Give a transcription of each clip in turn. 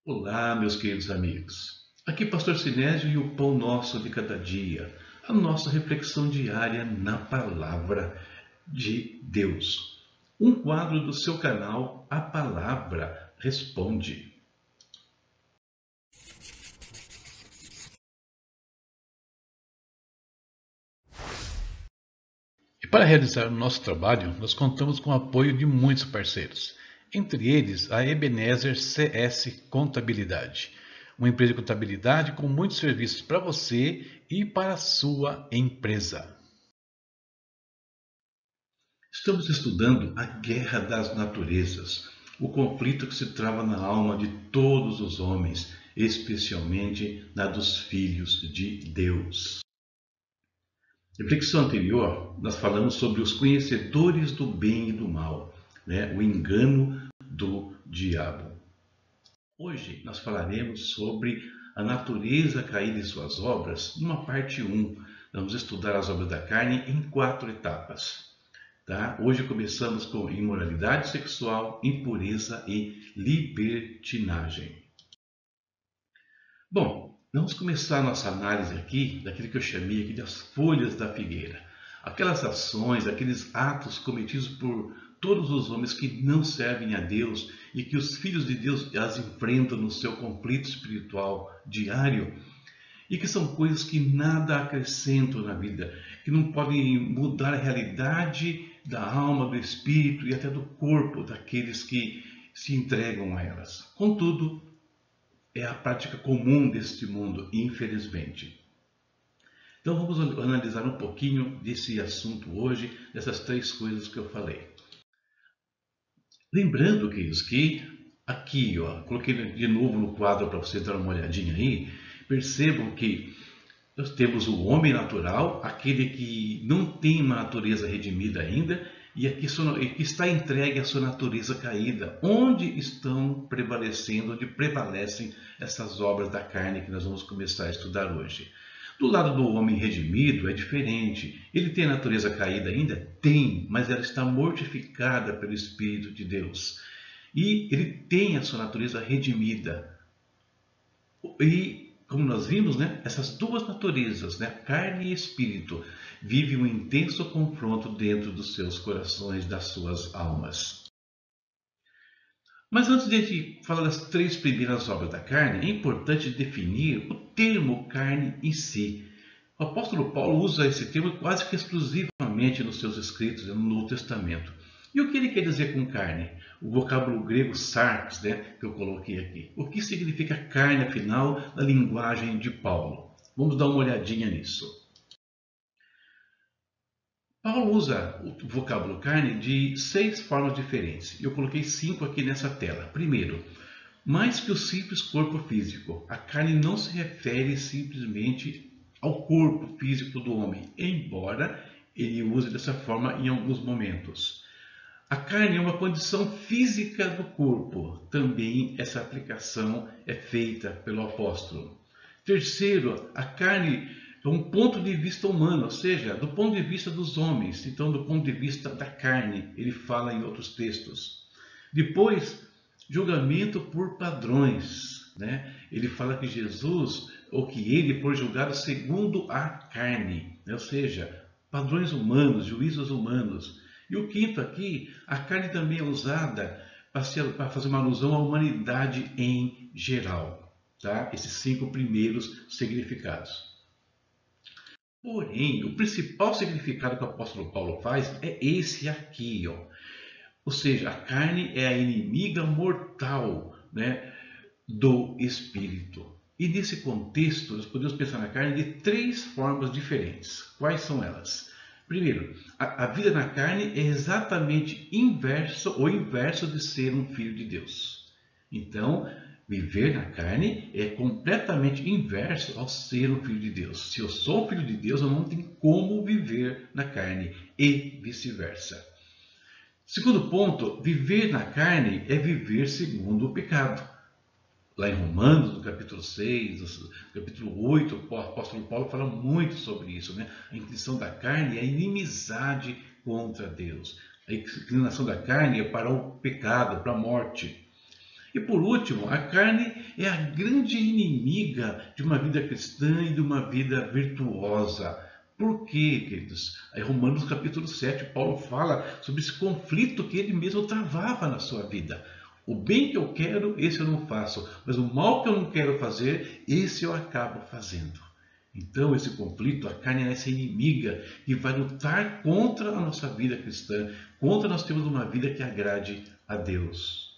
Olá, meus queridos amigos. Aqui Pastor Sinésio e o Pão Nosso de Cada Dia, a nossa reflexão diária na Palavra de Deus. Um quadro do seu canal, A Palavra Responde. E para realizar o nosso trabalho, nós contamos com o apoio de muitos parceiros, entre eles a Ebenezer CS Contabilidade, uma empresa de contabilidade com muitos serviços para você e para a sua empresa. Estamos estudando a guerra das naturezas, o conflito que se trava na alma de todos os homens, especialmente na dos filhos de Deus. Na reflexão anterior, nós falamos sobre os conhecedores do bem e do mal, né? O engano do diabo. Hoje nós falaremos sobre a natureza caída e suas obras, numa parte 1. Vamos estudar as obras da carne em 4 etapas. Tá? Hoje começamos com imoralidade sexual, impureza e libertinagem. Bom, vamos começar a nossa análise aqui daquilo que eu chamei aqui das folhas da figueira. Aquelas ações, aqueles atos cometidos por todos os homens que não servem a Deus e que os filhos de Deus as enfrentam no seu conflito espiritual diário e que são coisas que nada acrescentam na vida, que não podem mudar a realidade da alma, do espírito e até do corpo daqueles que se entregam a elas. Contudo, é a prática comum deste mundo, infelizmente. Então vamos analisar um pouquinho desse assunto hoje, dessas 3 coisas que eu falei. Lembrando, queridos, que aqui, coloquei de novo no quadro para vocês darem uma olhadinha aí, percebam que nós temos o homem natural, aquele que não tem uma natureza redimida ainda, e que está entregue à sua natureza caída, onde estão prevalecendo, onde prevalecem essas obras da carne que nós vamos começar a estudar hoje. Do lado do homem redimido é diferente. Ele tem a natureza caída ainda? Tem, mas ela está mortificada pelo Espírito de Deus. E ele tem a sua natureza redimida. E como nós vimos, né, essas duas naturezas, né, carne e espírito, vivem um intenso confronto dentro dos seus corações, das suas almas. Mas antes de falar das 3 primeiras obras da carne, é importante definir o termo carne em si. O apóstolo Paulo usa esse termo quase que exclusivamente nos seus escritos no Novo Testamento. E o que ele quer dizer com carne? O vocábulo grego sarx, né, que eu coloquei aqui. O que significa carne, afinal, na linguagem de Paulo? Vamos dar uma olhadinha nisso. Paulo usa o vocábulo carne de 6 formas diferentes. Eu coloquei 5 aqui nessa tela. Primeiro, mais que o simples corpo físico, a carne não se refere simplesmente ao corpo físico do homem, embora ele use dessa forma em alguns momentos. A carne é uma condição física do corpo. Também essa aplicação é feita pelo apóstolo. Terceiro, a carne é um ponto de vista humano, ou seja, do ponto de vista dos homens. Então, do ponto de vista da carne, ele fala em outros textos. Depois, julgamento por padrões, né? Ele fala que Jesus, ou que ele foi julgado segundo a carne, né? Ou seja, padrões humanos, juízos humanos. E o quinto aqui, a carne também é usada para fazer uma alusão à humanidade em geral. Tá? Esses 5 primeiros significados. Porém, o principal significado que o apóstolo Paulo faz é esse aqui. Ou seja, a carne é a inimiga mortal, né, do espírito. E nesse contexto, nós podemos pensar na carne de 3 formas diferentes. Quais são elas? Primeiro, a vida na carne é exatamente o inverso de ser um filho de Deus. Então, viver na carne é completamente inverso ao ser um filho de Deus. Se eu sou um filho de Deus, eu não tenho como viver na carne e vice-versa. Segundo ponto, viver na carne é viver segundo o pecado. Lá em Romanos, no capítulo 6, no capítulo 8, o apóstolo Paulo fala muito sobre isso, né? A inclinação da carne é a inimizade contra Deus. A inclinação da carne é para o pecado, para a morte. E por último, a carne é a grande inimiga de uma vida cristã e de uma vida virtuosa. Por quê, queridos? Em Romanos capítulo 7, Paulo fala sobre esse conflito que ele mesmo travava na sua vida. O bem que eu quero, esse eu não faço, mas o mal que eu não quero fazer, esse eu acabo fazendo. Então, esse conflito, a carne é essa inimiga que vai lutar contra a nossa vida cristã, contra nós termos uma vida que agrade a Deus.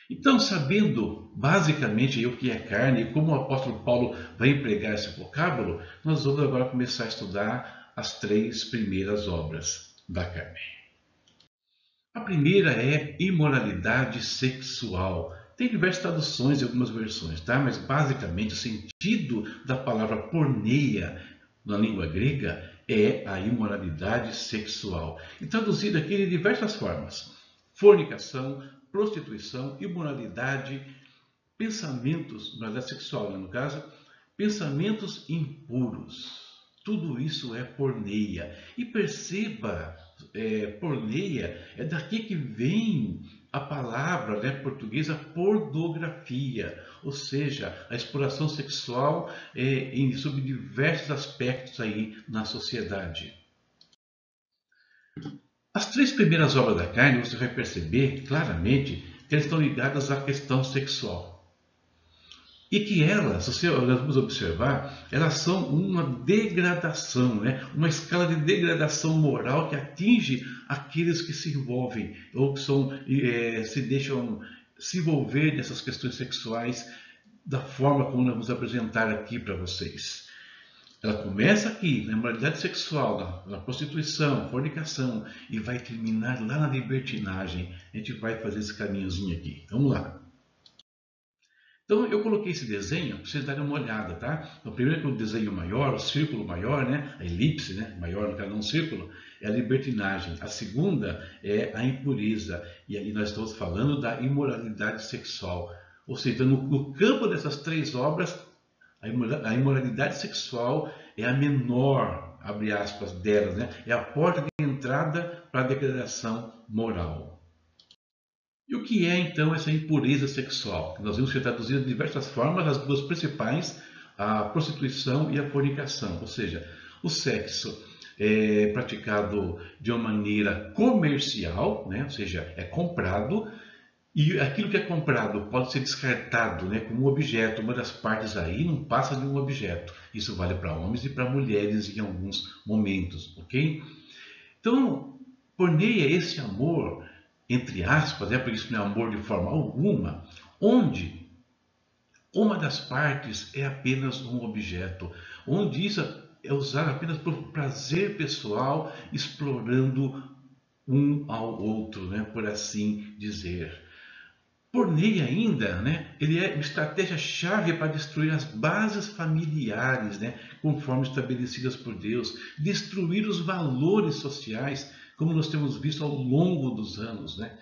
Então, sabendo basicamente o que é carne e como o apóstolo Paulo vai empregar esse vocábulo, nós vamos agora começar a estudar as três primeiras obras da carne. A primeira é imoralidade sexual. Tem diversas traduções em algumas versões, tá? Mas basicamente o sentido da palavra porneia na língua grega é a imoralidade sexual. E traduzido aqui de diversas formas: fornicação, prostituição, imoralidade, pensamentos, moralidade sexual, né, no caso, pensamentos impuros. Tudo isso é porneia. E perceba, porneia é daqui que vem a palavra, né, portuguesa pornografia, ou seja, a exploração sexual sob diversos aspectos aí na sociedade. As três primeiras obras da carne, você vai perceber claramente que elas estão ligadas à questão sexual. E que elas, se nós vamos observar, elas são uma degradação, né? Uma escala de degradação moral que atinge aqueles que se envolvem ou que se deixam se envolver nessas questões sexuais da forma como nós vamos apresentar aqui para vocês. Ela começa aqui, na imoralidade sexual, na prostituição, fornicação, e vai terminar lá na libertinagem. A gente vai fazer esse caminhozinho aqui. Vamos lá. Então eu coloquei esse desenho para vocês darem uma olhada, tá? Então, primeiro que o desenho maior, o círculo maior, né? A elipse, né? Maior no caso, não um círculo, é a libertinagem. A segunda é a impureza. E aí nós estamos falando da imoralidade sexual. Ou seja, no campo dessas três obras, a imoralidade sexual é a menor, abre aspas, delas, né? É a porta de entrada para a degradação moral. E o que é então essa impureza sexual? Nós vimos que é traduzida de diversas formas, as duas principais, a prostituição e a fornicação, ou seja, o sexo é praticado de uma maneira comercial, né? Ou seja, é comprado, e aquilo que é comprado pode ser descartado, né, como um objeto. Uma das partes aí não passa de um objeto. Isso vale para homens e para mulheres em alguns momentos, ok? Então, porneia esse amor, entre aspas, porque isso não é amor de forma alguma, onde uma das partes é apenas um objeto, onde isso é usado apenas por prazer pessoal, explorando um ao outro, né, por assim dizer. Porneia ainda, né, ele é uma estratégia-chave para destruir as bases familiares, né, conforme estabelecidas por Deus, destruir os valores sociais, como nós temos visto ao longo dos anos, né?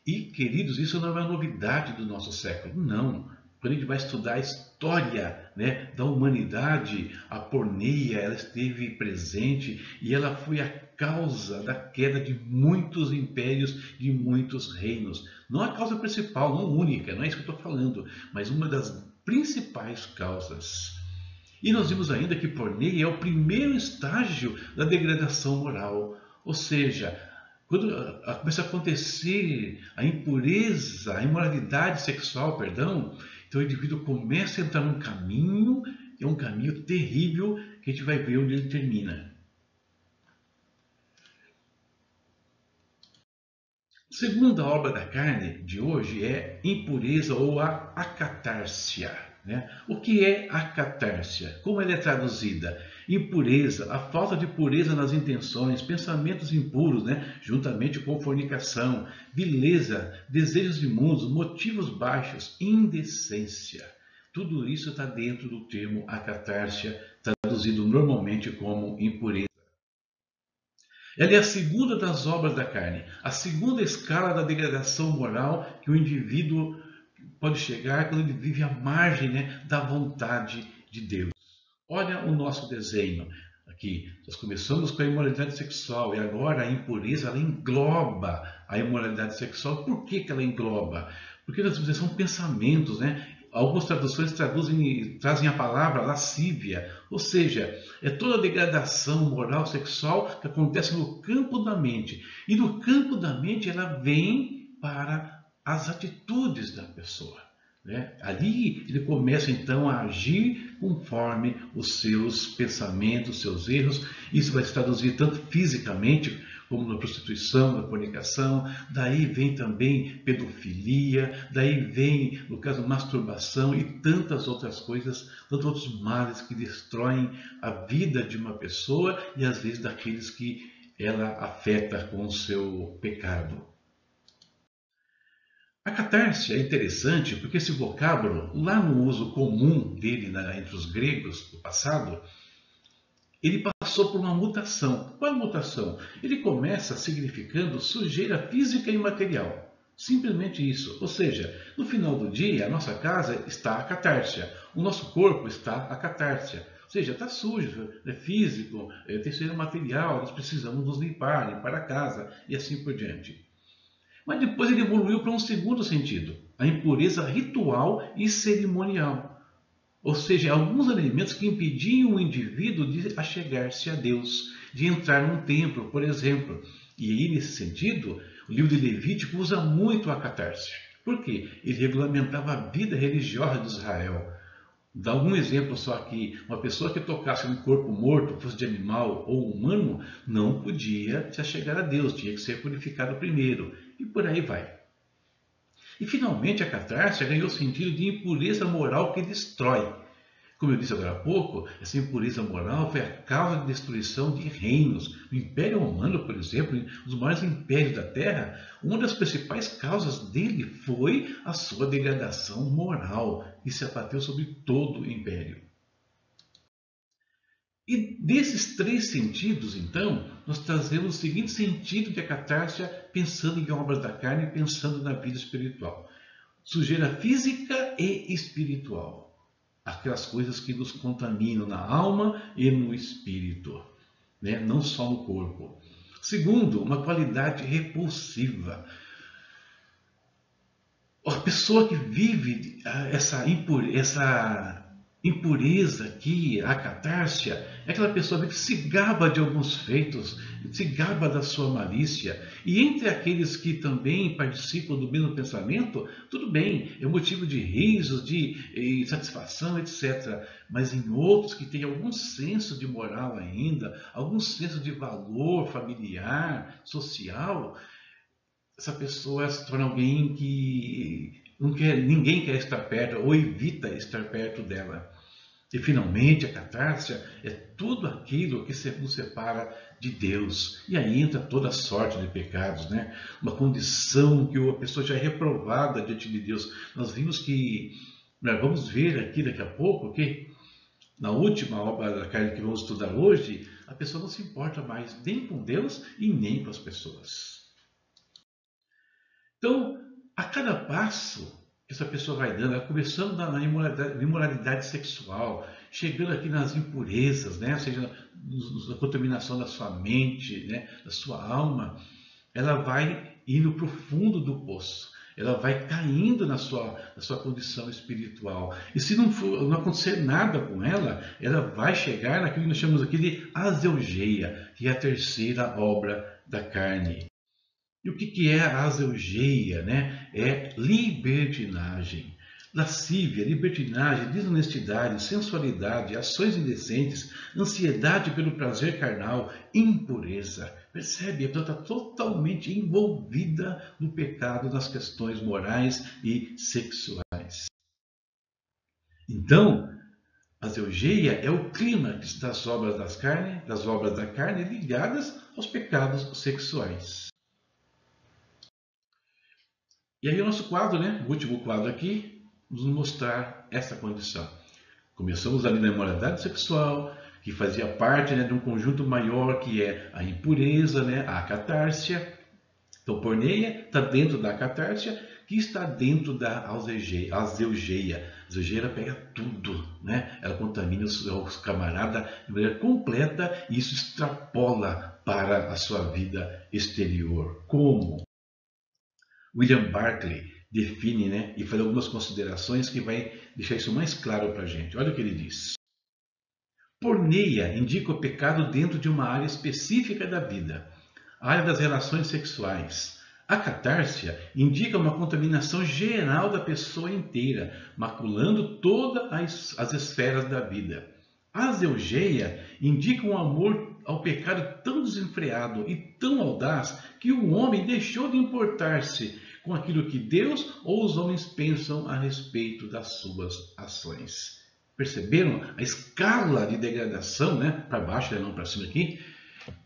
E, queridos, isso não é uma novidade do nosso século, não. Quando a gente vai estudar a história, né, da humanidade, a porneia ela esteve presente e ela foi a causa da queda de muitos impérios, de muitos reinos. Não a causa principal, não única, não é isso que eu estou falando, mas uma das principais causas. E nós vimos ainda que porneia é o primeiro estágio da degradação moral, ou seja, quando começa a acontecer a impureza, a imoralidade sexual, perdão, então o indivíduo começa a entrar num caminho, é um caminho terrível, que a gente vai ver onde ele termina. A segunda obra da carne de hoje é impureza ou a acatársia. Né? O que é acatársia? Como ela é traduzida? Impureza, a falta de pureza nas intenções, pensamentos impuros, né? Juntamente com fornicação, vileza, desejos imundos, motivos baixos, indecência. Tudo isso está dentro do termo acatársia, traduzido normalmente como impureza. Ela é a segunda das obras da carne, a segunda escala da degradação moral que o indivíduo pode chegar quando ele vive à margem, né, da vontade de Deus. Olha o nosso desenho. Aqui, nós começamos com a imoralidade sexual e agora a impureza ela engloba a imoralidade sexual. Por que que ela engloba? Porque são pensamentos, né? Algumas traduções trazem a palavra lascívia, ou seja, é toda a degradação moral sexual que acontece no campo da mente. E no campo da mente ela vem para as atitudes da pessoa, né? Ali ele começa então a agir conforme os seus pensamentos, os seus erros. Isso vai se traduzir tanto fisicamente como na prostituição, na fornicação. Daí vem também pedofilia, daí vem, no caso, masturbação e tantas outras coisas, tantos outros males que destroem a vida de uma pessoa e às vezes daqueles que ela afeta com o seu pecado. A catarse é interessante porque esse vocábulo, lá no uso comum dele entre os gregos do passado, ele passou por uma mutação. Qual a mutação? Ele começa significando sujeira física e material. Simplesmente isso. Ou seja, no final do dia, a nossa casa está a catársia, o nosso corpo está a catársia. Ou seja, está sujo, é físico, tem sujeira material, nós precisamos nos limpar a casa e assim por diante. Mas depois ele evoluiu para um segundo sentido, a impureza ritual e cerimonial. Ou seja, alguns elementos que impediam o indivíduo de achegar-se a Deus, de entrar num templo, por exemplo. E aí, nesse sentido, o livro de Levítico usa muito a catarse. Por quê? Ele regulamentava a vida religiosa de Israel. Dá algum exemplo só aqui. Uma pessoa que tocasse um corpo morto, fosse de animal ou humano, não podia se achegar a Deus, tinha que ser purificado primeiro. E por aí vai. E finalmente a catarse ganhou o sentido de impureza moral que destrói. Como eu disse agora há pouco, essa impureza moral foi a causa de destruição de reinos. O Império Romano, por exemplo, um dos maiores impérios da Terra, uma das principais causas dele foi a sua degradação moral, que se abateu sobre todo o Império. E desses três sentidos, então, nós trazemos o seguinte sentido de catarse pensando em obras da carne e pensando na vida espiritual. Sujeira física e espiritual. Aquelas coisas que nos contaminam na alma e no espírito, né? Não só no corpo. Segundo, uma qualidade repulsiva. A pessoa que vive essa impureza aqui, a catarse, é aquela pessoa que se gaba de alguns feitos, se gaba da sua malícia. E entre aqueles que também participam do mesmo pensamento, tudo bem, é motivo de risos, de satisfação, etc. Mas em outros que têm algum senso de moral ainda, algum senso de valor familiar, social, essa pessoa se torna alguém que ninguém quer estar perto ou evita estar perto dela. E finalmente a catarse é tudo aquilo que nos separa de Deus. E aí entra toda sorte de pecados, né? Uma condição que a pessoa já é reprovada diante de Deus. Nós vimos que, nós vamos ver aqui daqui a pouco, que na última obra da carne que vamos estudar hoje, a pessoa não se importa mais nem com Deus e nem com as pessoas. Então, a cada passo que essa pessoa vai dando, começando na imoralidade sexual, chegando aqui nas impurezas, né? Ou seja, na contaminação da sua mente, né? Da sua alma, ela vai indo para o fundo do poço. Ela vai caindo na sua condição espiritual. E se não acontecer nada com ela, ela vai chegar naquilo que nós chamamos aqui de azeugeia, que é a terceira obra da carne. E o que é a azeugeia, né? É libertinagem. Lascívia, libertinagem, desonestidade, sensualidade, ações indecentes, ansiedade pelo prazer carnal, impureza. Percebe? A pessoa está totalmente envolvida no pecado, nas questões morais e sexuais. Então, a azeugeia é o clímax das obras da carne ligadas aos pecados sexuais. E aí o nosso quadro, né? O último quadro aqui, nos mostrar essa condição. Começamos ali na imoralidade sexual, que fazia parte, né, de um conjunto maior que é a impureza, né, a catarse. Então, porneia está dentro da catársia, que está dentro da azeugeia. A azeugeia ela pega tudo, né? Ela contamina os camaradas de maneira completa e isso extrapola para a sua vida exterior. Como William Barclay define, né? E faz algumas considerações que vai deixar isso mais claro para a gente. Olha o que ele diz. Porneia indica o pecado dentro de uma área específica da vida, a área das relações sexuais. A catársia indica uma contaminação geral da pessoa inteira, maculando todas as esferas da vida. A azeugeia indica um amor ao pecado tão desenfreado e tão audaz que o homem deixou de importar-se com aquilo que Deus ou os homens pensam a respeito das suas ações. Perceberam a escala de degradação, né? Para baixo, não para cima aqui,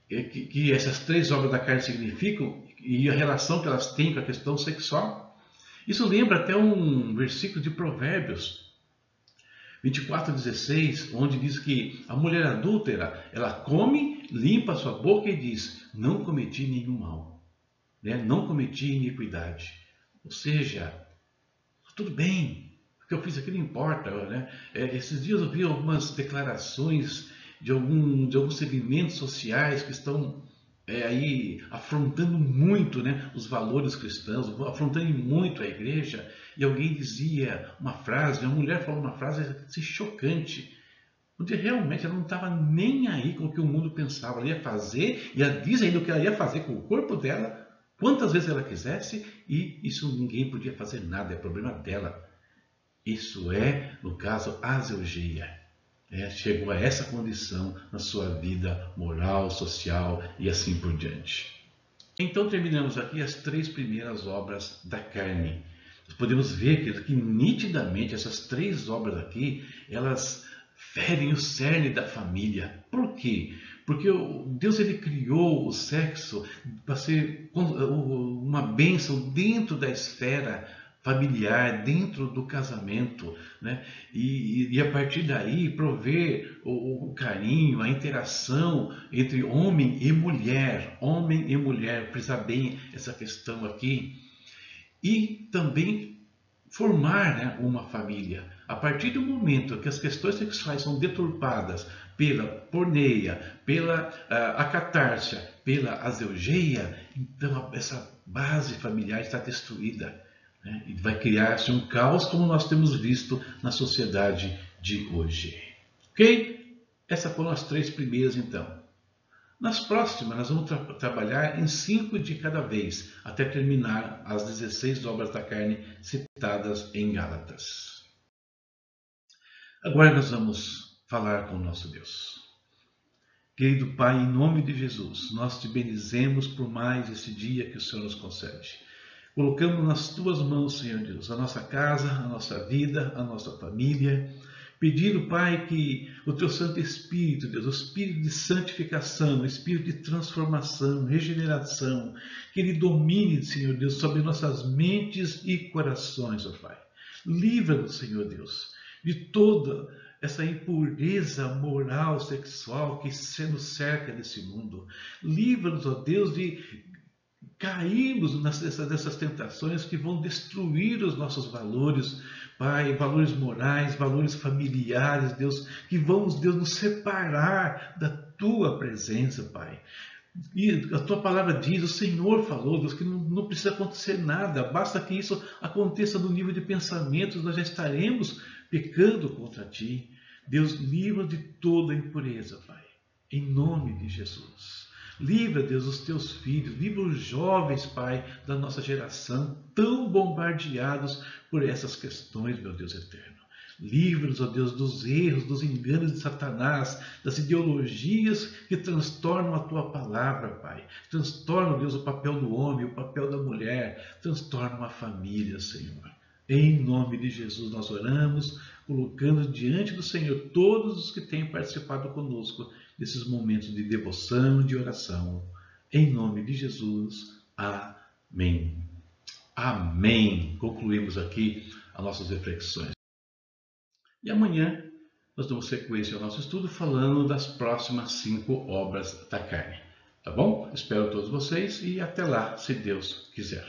que essas três obras da carne significam e a relação que elas têm com a questão sexual? Isso lembra até um versículo de Provérbios 24:16, onde diz que a mulher adúltera, ela come, limpa a sua boca e diz: não cometi nenhum mal, né? Não cometi iniquidade. Ou seja, tudo bem, o que eu fiz aqui não importa, né? Esses dias eu vi algumas declarações de alguns segmentos sociais que estão aí afrontando muito, né, os valores cristãos, afrontando muito a igreja. E alguém dizia uma frase, uma mulher falou uma frase assim, chocante, onde realmente ela não estava nem aí com o que o mundo pensava. Ela ia fazer, e ela diz ainda o que ela ia fazer com o corpo dela, quantas vezes ela quisesse, e isso ninguém podia fazer nada, é problema dela. Isso é, no caso, azeugeia. Chegou a essa condição na sua vida moral, social e assim por diante. Então terminamos aqui as três primeiras obras da carne. Nós podemos ver que nitidamente essas três obras aqui, elas ferem o cerne da família. Por quê? Porque Deus ele criou o sexo para ser uma bênção dentro da esfera familiar, dentro do casamento, né? E a partir daí prover o carinho, a interação entre homem e mulher, frisar bem essa questão aqui, e também formar, né, uma família. A partir do momento que as questões sexuais são deturpadas pela porneia, pela acatársia, pela azeugeia, então essa base familiar está destruída. E vai criar-se um caos como nós temos visto na sociedade de hoje. Ok? Essas foram as três primeiras então. Nas próximas nós vamos trabalhar em 5 de cada vez, até terminar as 16 obras da carne citadas em Gálatas. Agora nós vamos falar com o nosso Deus. Querido Pai, em nome de Jesus, nós te bendizemos por mais esse dia que o Senhor nos concede. Colocamos nas tuas mãos, Senhor Deus, a nossa casa, a nossa vida, a nossa família, pedindo, Pai, que o teu Santo Espírito, Deus, o Espírito de santificação, o Espírito de transformação, regeneração, que ele domine, Senhor Deus, sobre nossas mentes e corações, ó Pai. Livra-nos, Senhor Deus, de toda essa impureza moral, sexual que nos cerca nesse mundo. Livra-nos, ó Deus, de caímos nessas tentações que vão destruir os nossos valores, Pai, valores morais, valores familiares, Deus, que vão, Deus, nos separar da Tua presença, Pai. E a Tua palavra diz, o Senhor falou, Deus, que não precisa acontecer nada, basta que isso aconteça no nível de pensamentos, nós já estaremos pecando contra Ti. Deus, livra de toda impureza, Pai, em nome de Jesus. Livra, Deus, os teus filhos, livra os jovens, Pai, da nossa geração, tão bombardeados por essas questões, meu Deus eterno. Livra-nos, ó Deus, dos erros, dos enganos de Satanás, das ideologias que transtornam a Tua palavra, Pai. Transtornam, Deus, o papel do homem, o papel da mulher, transtornam a família, Senhor. Em nome de Jesus nós oramos, colocando diante do Senhor todos os que têm participado conosco desses momentos de devoção, de oração. Em nome de Jesus. Amém. Amém. Concluímos aqui as nossas reflexões. E amanhã nós damos sequência ao nosso estudo falando das próximas 5 obras da carne. Tá bom? Espero todos vocês e até lá, se Deus quiser.